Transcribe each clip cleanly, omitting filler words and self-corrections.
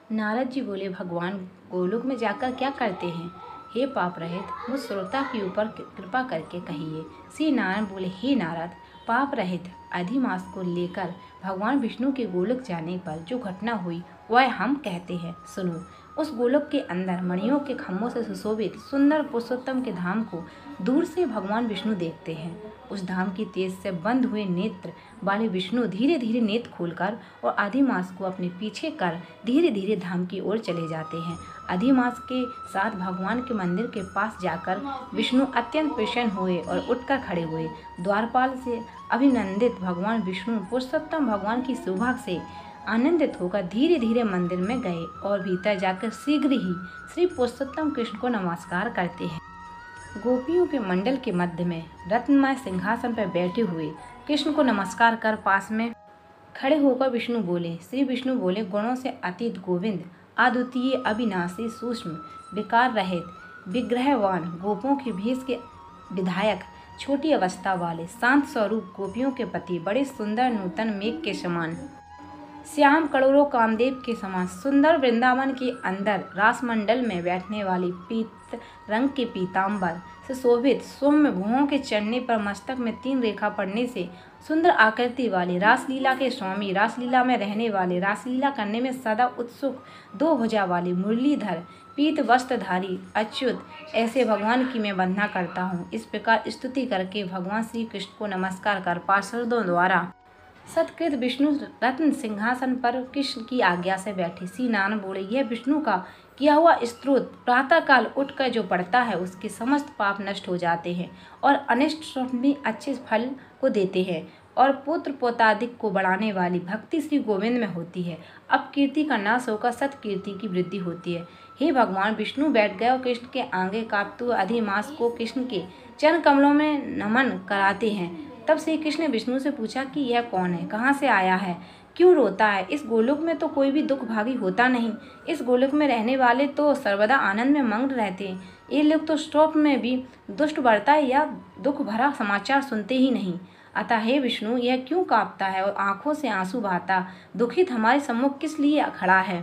नारद जी बोले, भगवान गोलोक में जाकर क्या करते हैं? हे पाप रहित, मुझ श्रोता के ऊपर कृपा करके कहिए। श्री नारायण बोले, हे नारद, पाप रहित अधिमास को लेकर भगवान विष्णु के गोलोक जाने पर जो घटना हुई वह हम कहते हैं, सुनो। उस गोलोक के अंदर मणियों के खम्भों से सुशोभित सुंदर पुरुषोत्तम के धाम को दूर से भगवान विष्णु देखते हैं। उस धाम की तेज से बंद हुए नेत्र वाले विष्णु धीरे धीरे नेत्र खोलकर और अधिमास को अपने पीछे कर धीरे धीरे धाम की ओर चले जाते हैं। अधिमास के साथ भगवान के मंदिर के पास जाकर विष्णु अत्यंत प्रसन्न हुए और उठकर खड़े हुए। द्वारपाल से अभिनंदित भगवान विष्णु पुरुषोत्तम भगवान की शोभा से आनंदित होकर धीरे धीरे मंदिर में गए और भीतर जाकर शीघ्र ही श्री पुरुषोत्तम कृष्ण को नमस्कार करते हैं। गोपियों के मंडल के मध्य में रत्नमय सिंहासन पर बैठे हुए कृष्ण को नमस्कार कर पास में खड़े होकर विष्णु बोले, श्री विष्णु बोले, गुणों से अतीत गोविंद, अद्वितीय अविनाशी सूक्ष्म विकार रहित विग्रहवान गोपों के भेष के विधायक, छोटी अवस्था वाले शांत स्वरूप गोपियों के पति, बड़े सुंदर नूतन मेघ के समान श्याम करोड़ों कामदेव के समान सुंदर वृंदावन के अंदर रासमंडल में बैठने वाली पीत रंग के पीताम्बर से शोभित सौम्य भुवों के चढ़ने पर मस्तक में 3 रेखा पड़ने से सुंदर आकृति वाले रासलीला के स्वामी, रासलीला में रहने वाले, रासलीला करने में सदा उत्सुक 2 भुजा वाले मुरलीधर पीत वस्त्रधारी अच्युत, ऐसे भगवान की मैं वंदना करता हूँ। इस प्रकार स्तुति करके भगवान श्री कृष्ण को नमस्कार कर पार्षदों द्वारा सत्कृत विष्णु रत्न सिंहासन पर कृष्ण की आज्ञा से बैठे। श्री नारायण बोले, यह विष्णु का किया हुआ स्तोत्र प्रातःकाल उठकर जो पढ़ता है उसके समस्त पाप नष्ट हो जाते हैं और अनिष्ट स्वप्न भी अच्छे फल को देते हैं और पुत्र पोतादिक को बढ़ाने वाली भक्ति श्री गोविंद में होती है। अब कीर्ति का नाश होकर सत्कीर्ति की वृद्धि होती है। हे भगवान, विष्णु बैठ गए और कृष्ण के आगे कांपते हुए अधिमास को कृष्ण के चरण कमलों में नमन कराते हैं। तब श्री कृष्ण ने विष्णु से पूछा कि यह कौन है, कहाँ से आया है, क्यों रोता है? इस गोलोक में तो कोई भी दुख भागी होता नहीं। इस गोलोक में रहने वाले तो सर्वदा आनंद में मग्न रहते हैं। ये लोग तो स्वप्न में भी दुष्ट बढ़ता है या दुख भरा समाचार सुनते ही नहीं। अतः हे विष्णु, यह क्यों कांपता है और आंखों से आंसू बहाता दुखित हमारे सम्मुख किस लिए खड़ा है?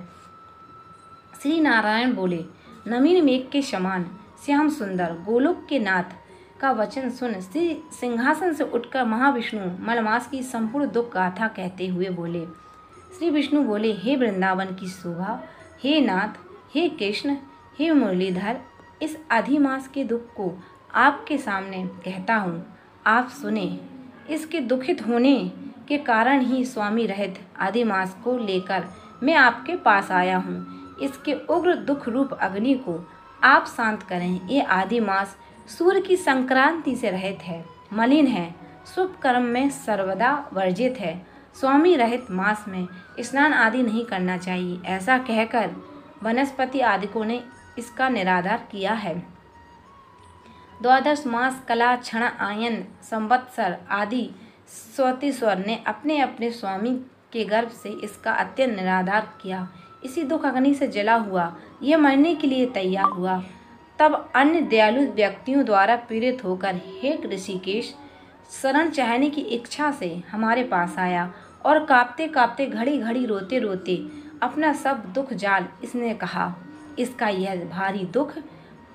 श्री नारायण बोले, नवीन मेघ के समान श्याम सुंदर गोलोक के नाथ का वचन सुन श्री सिंहासन से उठकर महाविष्णु मलमास की संपूर्ण दुख गाथा कहते हुए बोले। श्री विष्णु बोले, हे वृंदावन की शोभा, हे नाथ, हे कृष्ण, हे मुरलीधर, इस अधिमास के दुख को आपके सामने कहता हूँ, आप सुने। इसके दुखित होने के कारण ही स्वामी रहित अधिमास को लेकर मैं आपके पास आया हूँ। इसके उग्र दुख रूप अग्नि को आप शांत करें। ये अधिमास सूर्य की संक्रांति से रहित है, मलिन है, शुभ कर्म में सर्वदा वर्जित है। स्वामी रहित मास में स्नान आदि नहीं करना चाहिए। ऐसा कहकर वनस्पति आदिकों ने इसका निराधार किया है। द्वादश मास कला क्षण आयन संवत्सर आदि स्वतीश्वर ने अपने अपने स्वामी के गर्भ से इसका अत्यंत निराधार किया। इसी दुख अग्नि से जला हुआ यह मरने के लिए तैयार हुआ। तब अन्य दयालु व्यक्तियों द्वारा पीड़ित होकर हे ऋषिकेश शरण चाहने की इच्छा से हमारे पास आया और कांपते कांपते घड़ी घड़ी रोते रोते अपना सब दुख जाल इसने कहा। इसका यह भारी दुख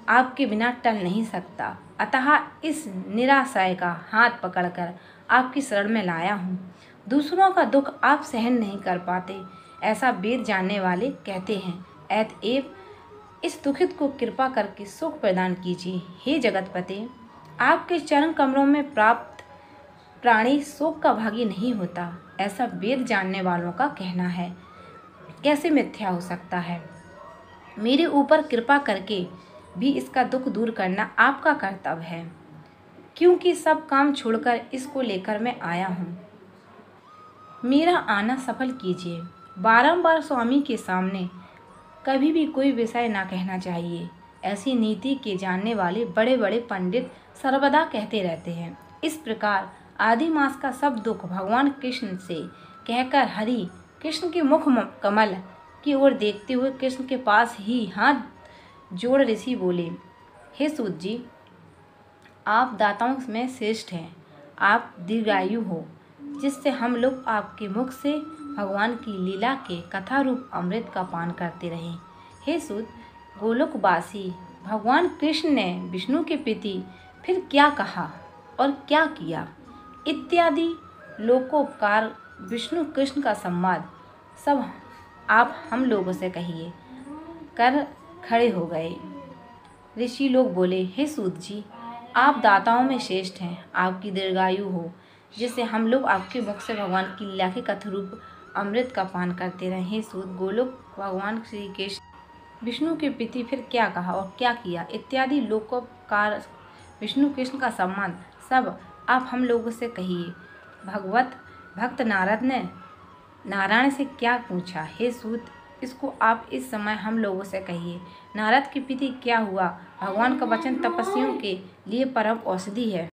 आपके बिना टल नहीं सकता, अतः इस निराशय का हाथ पकड़कर आपकी शरण में लाया हूँ। दूसरों का दुख आप सहन नहीं कर पाते, ऐसा वेद जानने वाले कहते हैं। अतएव इस दुखित को कृपा करके सुख प्रदान कीजिए। हे जगतपते, आपके चरण कमलों में प्राप्त प्राणी शोक का भागी नहीं होता, ऐसा वेद जानने वालों का कहना है। कैसे मिथ्या हो सकता है? मेरे ऊपर कृपा करके भी इसका दुख दूर करना आपका कर्तव्य है, क्योंकि सब काम छोड़कर इसको लेकर मैं आया हूँ। मेरा आना सफल कीजिए। बारंबार स्वामी के सामने कभी भी कोई विषय ना कहना चाहिए। ऐसी नीति के जानने वाले बड़े बड़े पंडित सर्वदा कहते रहते हैं। इस प्रकार आदिमास का सब दुख भगवान कृष्ण से कहकर हरि कृष्ण के मुख कमल की ओर देखते हुए कृष्ण के पास ही हाथ जोड़ ऋषि बोले, हे सूत जी, आप दाताओं में श्रेष्ठ हैं। आप दीर्घायु हो, जिससे हम लोग आपके मुख से भगवान की लीला के कथा रूप अमृत का पान करते रहे। हे सूत, गोलोकवासी, भगवान कृष्ण ने विष्णु के प्रति फिर क्या कहा और क्या किया इत्यादि लोकोपकार, विष्णु कृष्ण का संवाद सब आप हम लोगों से कहिए। कर खड़े हो गए। ऋषि लोग बोले, हे सूत जी, आप दाताओं में श्रेष्ठ हैं, आपकी दीर्घायु हो, जिससे हम लोग आपके मुख से भगवान की लीला के कथरूप अमृत का पान करते रहे। हे सूत, गोलोक भगवान श्री कृष्ण विष्णु के प्रति फिर क्या कहा और क्या किया इत्यादि लोकोपकार, विष्णु कृष्ण का सम्मान सब आप हम लोगों से कहिए। भगवत भक्त नारद ने नारायण से क्या पूछा? हे सूत, इसको आप इस समय हम लोगों से कहिए। नारद के प्रति क्या हुआ? भगवान का वचन तपस्वियों के लिए परम औषधि है।